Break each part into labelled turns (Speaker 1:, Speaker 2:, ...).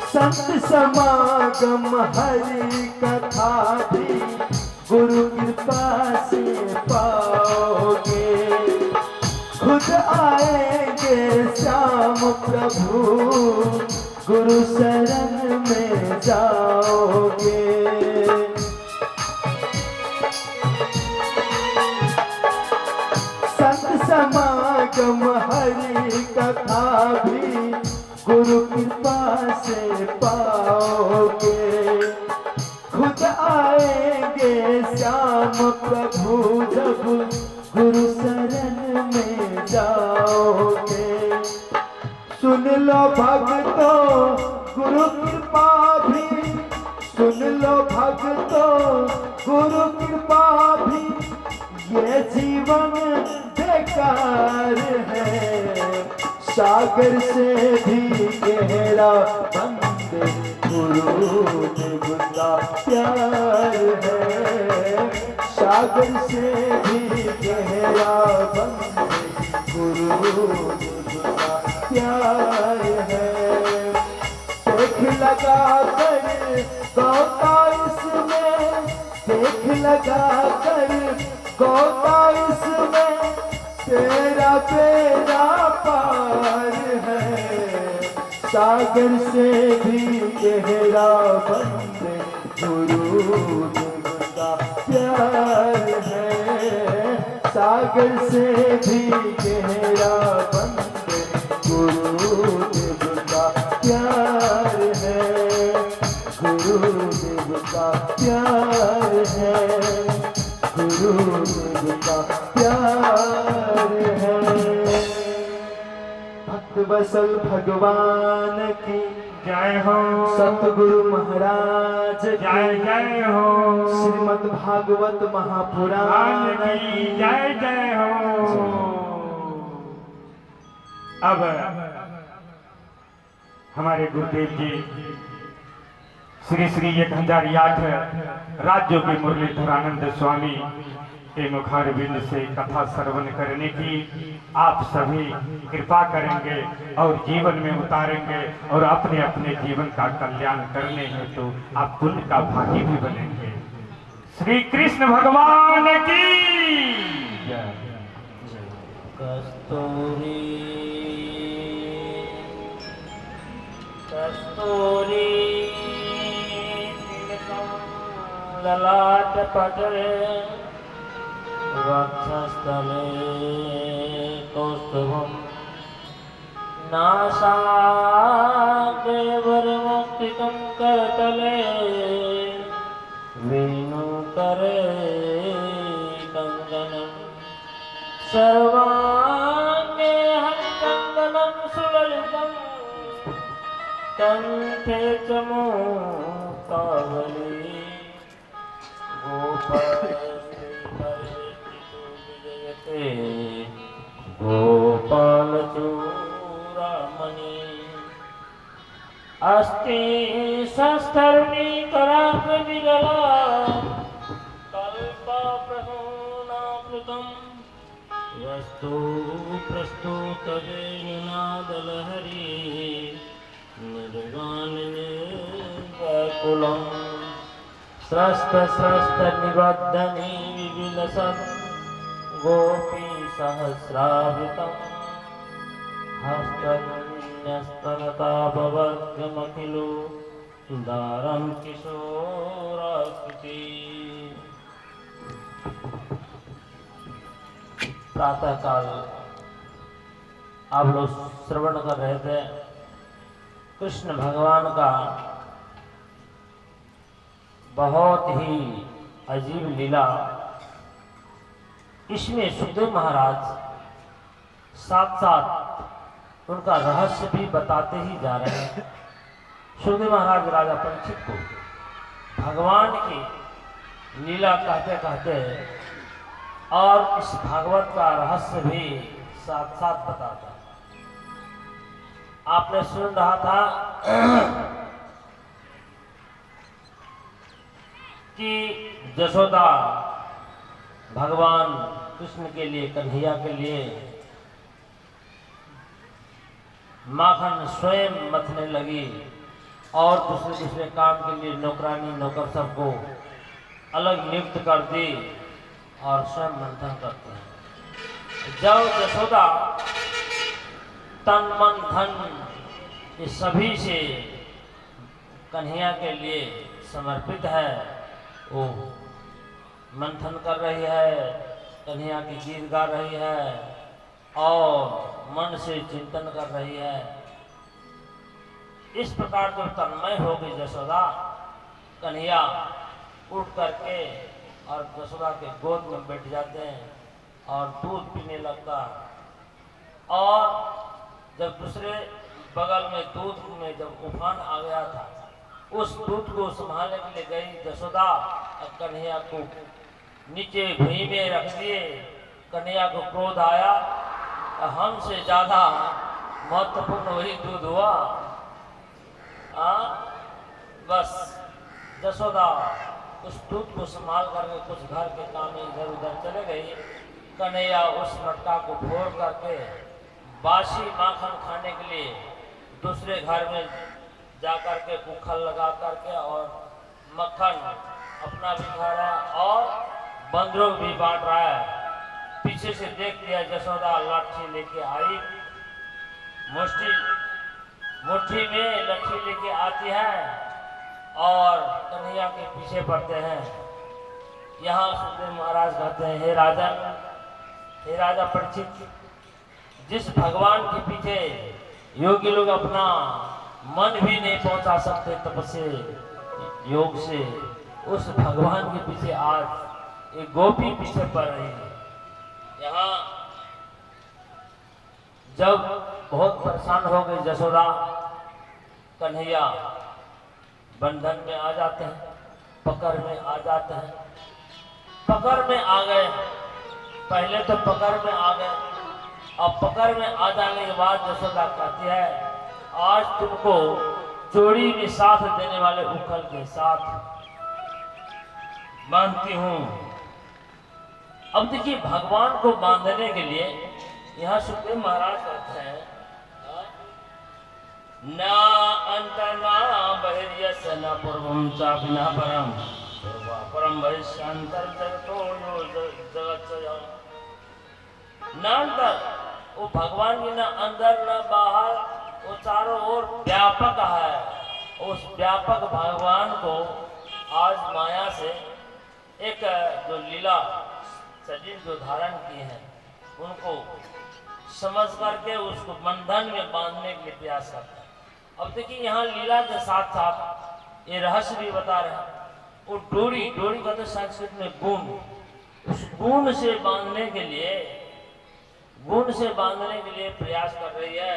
Speaker 1: संत समागम हरि कथा भी गुरु कृपा से पाओगे। खुद आएंगे श्याम प्रभु गुरु शरण में जाओगे। संत समागम हरि कथा भी गुरु कृपा से पाओगे। खुद आएंगे श्याम प्रभु जब गुरु शरण में जाओगे। सुन लो भक्तों गुरु कृपा भी, सुन लो भक्तों गुरु कृपा भी, ये जीवन बेकार है। सागर से भी गहरा बंदे गुरुदेव का प्यार है। सागर से भी गहरा बंदे गुरुदेव का प्यार है। देख लगा कर गौता इसमें, देख लगा कर गौता इसमें, तेरा बेड़ा पार है। सागर से भी गहरा बंदे गुरुदेव का प्यार है। सागर से भी गहरा बंदे गुरुदेव का प्यार है। गुरुदेव का प्यार है, गुरुदेव का प्यार है। भक्त वत्सल भगवान की
Speaker 2: जय हो।
Speaker 1: सतगुरु महाराज
Speaker 2: जय जय हो।
Speaker 1: श्रीमद् भागवत महापुराण की
Speaker 2: जय जय हो। अब हमारे गुरुदेव जी श्री श्री 1008 राज्यों के मुरलीधरानंद स्वामी के मुखारबिंद से कथा श्रवण करने की आप सभी कृपा करेंगे और जीवन में उतारेंगे और अपने अपने जीवन का कल्याण करने हेतु तो आप पुण्य का भागी भी बनेंगे। श्री कृष्ण भगवान की जय।
Speaker 3: कस्तूरी कस्तूरी ललाट पटले वक्षस्थले कौस्तुभम् नासाग्रे वरमौक्तिकं करतले वेणुकरे कङ्गनं सर्वाङ्गे हरिचन्दनं सुललितं कण्ठे च मुक्तावली गोपाल चूड़ामणि अस्ति शस्त्रणी कराग्र विरला कल्पा प्रहूनाप्लुतम् वस्तु प्रस्तुत वेणुनादलहरी निर्वाण निर्व्याकुलम् स्रस्त स्रस्त निबद्धनी विविलसत् गोपी सहस्रावृतम् हस्तन्यस्तनतापवर्गमखिलो दारं किशोराकृति। प्रातः काल आप लोग श्रवण कर रहे थे कृष्ण भगवान का बहुत ही अजीब लीला। इसमें सुखदेव महाराज साथ साथ उनका रहस्य भी बताते ही जा रहे हैं। सुखदेव महाराज राजा परीक्षित को भगवान की लीला कहते कहते और इस भागवत का रहस्य भी साथ साथ बताता। आपने सुन रहा था कि जशोदा भगवान कृष्ण के लिए, कन्हैया के लिए माखन स्वयं मथने लगी और दूसरे दूसरे काम के लिए नौकरानी नौकर सबको अलग नियुक्त कर दी और स्वयं मंथन करते हैं। जब यशोदा तन मन धन ये सभी से कन्हैया के लिए समर्पित है, वो मंथन कर रही है, कन्हैया की गीत गा रही है और मन से चिंतन कर रही है। इस प्रकार जब तन्मय हो गई यशोदा, कन्हैया उठ करके और यशोदा के गोद में बैठ जाते हैं और दूध पीने लगता। और जब दूसरे बगल में दूध में जब उफान आ गया था, उस दूध को संभालने के लिए गई यशोदा और कन्हैया को नीचे भूमि में रख दिए। कन्हैया को क्रोध आया, हमसे ज्यादा महत्वपूर्ण वही दूध हुआ। बस यशोदा उस दूध को संभाल करके कुछ घर के काम में इधर उधर चले गई। कन्हैया उस मटका को फोड़ करके बासी माखन खाने के लिए दूसरे घर में जा करके कुखल लगा करके और मक्खन अपना भी खा रहा है और बंदरों भी बांट रहा है। पीछे से देख लिया, यशोदा लाठी लेके आई, मुट्ठी में लाठी लेके आती है और कन्हैया के पीछे पड़ते हैं। यहाँ सुखदेव महाराज कहते हैं, हे राजा परीक्षित, जिस भगवान के पीछे योगी लोग अपना मन भी नहीं पहुंचा सकते तपस्या योग से, उस भगवान के पीछे आज एक गोपी पीछे पड़ रही है। यहाँ जब बहुत परेशान हो गई यशोदा, कन्हैया बंधन में आ जाते हैं, पकड़ में आ जाते हैं। पकड़ में आ गए, पहले तो पकड़ में आ गए, अब पकड़ में आ जाने के बाद यशोदा कहती है, आज तुमको जोड़ी में साथ देने वाले उखल के साथ बांधती हूं। अब देखिए, भगवान को बांधने के लिए यहाँ सुखदेव महाराज कहते हैं, ना अंतना बहिर्यस न पूर्वम चापि न परम परम बहिष्यंतर जगतो जगत ना अंतर, वो भगवान की ना अंदर ना बाहर, वो चारों ओर व्यापक है। उस व्यापक भगवान को आज माया से एक जो लीला शरीर जो धारण किए हैं उनको समझ करके उसको बंधन में बांधने के लिए प्रयास करते हैं। अब देखिए, यहाँ लीला के साथ साथ ये रहस्य भी बता रहे हैं। वो डोरी का तो संस्कृत में गुण, उस गुण से बांधने के लिए प्रयास कर रही है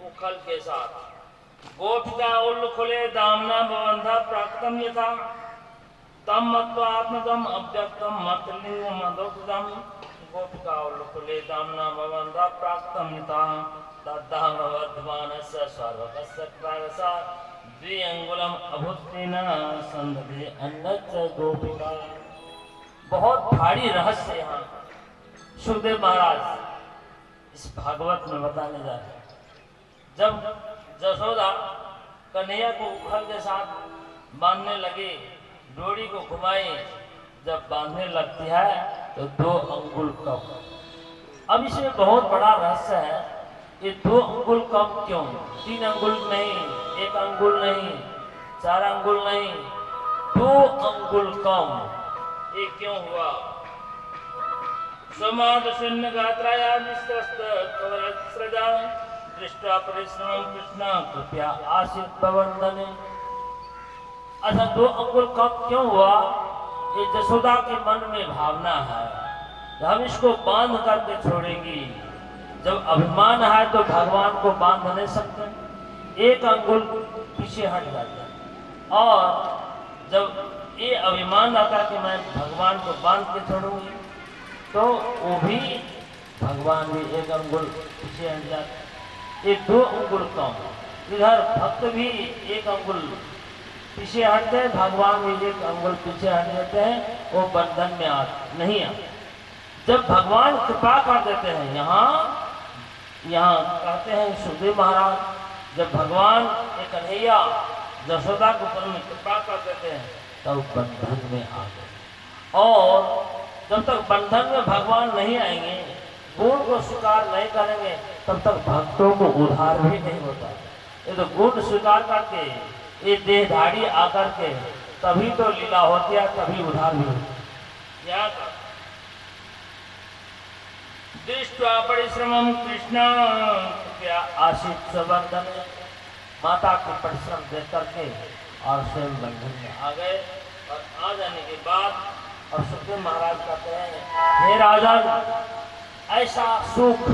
Speaker 3: उखल के साथ। गोपिका उल्लुखुले दामना बबंधा प्राप्तम यथा तम मत्वा आत्मदम अव्यक्तम मतलिंग मदोक्तम। गोपिका उल्लुखुले दामना बबंधा प्राप्तम यथा तद्धाम वर्धमानस्य सर्वकस्य प्रागसा द्विअंगुलम अभुत्तेन संदधे अन्नस्य गोपिका। बहुत भारी रहस्य यहाँ सुखदेव महाराज इस भागवत में बताने जा रहे हैं। जब यशोदा कन्हैया को उखल के साथ बांधने लगी, डोरी को घुमाई, जब बांधने लगती है तो 2 अंगुल कम। अब इसमें बहुत बड़ा रहस्य है, ये 2 अंगुल कम क्यों? 3 अंगुल नहीं, 1 अंगुल नहीं, 4 अंगुल नहीं, 2 अंगुल कम, ये क्यों हुआ? समाद शून्य गात्राया निस्तस्त कवरस्रजा दृष्टा परिश्रम कृष्ण कृपया आशित प्रबंधने। अच्छा, 2 अंगुल कम क्यों हुआ? ये यशोदा के मन में भावना है, हम इसको बांध करके छोड़ेंगी। जब अभिमान है तो भगवान को बांध नहीं सकते, 1 अंगुल पीछे हट जाता है। और जब ये अभिमान आता कि मैं भगवान को बांध के छोड़ूंगी, तो वो भी भगवान भी 1 अंगुल पीछे हट जाते। ये 2 अंगुल कम, इधर भक्त भी 1 अंगुल पीछे हटते हैं, भगवान भी 1 अंगुल पीछे हट जाते हैं, वो बंधन में नहीं आते। जब भगवान कृपा कर देते हैं, यहाँ कहते हैं सुखदेव महाराज, जब भगवान एक कन्हैया यशोदा के ऊपर में कृपा करते थे तब बंधन में आ गए। और जब तक बंधन में भगवान नहीं आएंगे, गुण को स्वीकार नहीं करेंगे, तब तक भक्तों को उद्धार भी नहीं होता। ये तो गुण स्वीकार करके, ये देहधारी आकर के तभी तो लीला होती है, तभी उद्धार भी होता है। यहाँ का दृष्टवा परिश्रमम कृष्ण कृपया आशित संवर्धन, माता के परिश्रम देख करके और स्वयं बंधन में आ गए। और आ जाने के बाद और सुखदेव महाराज कहते हैं, हे राजन, ऐसा सुख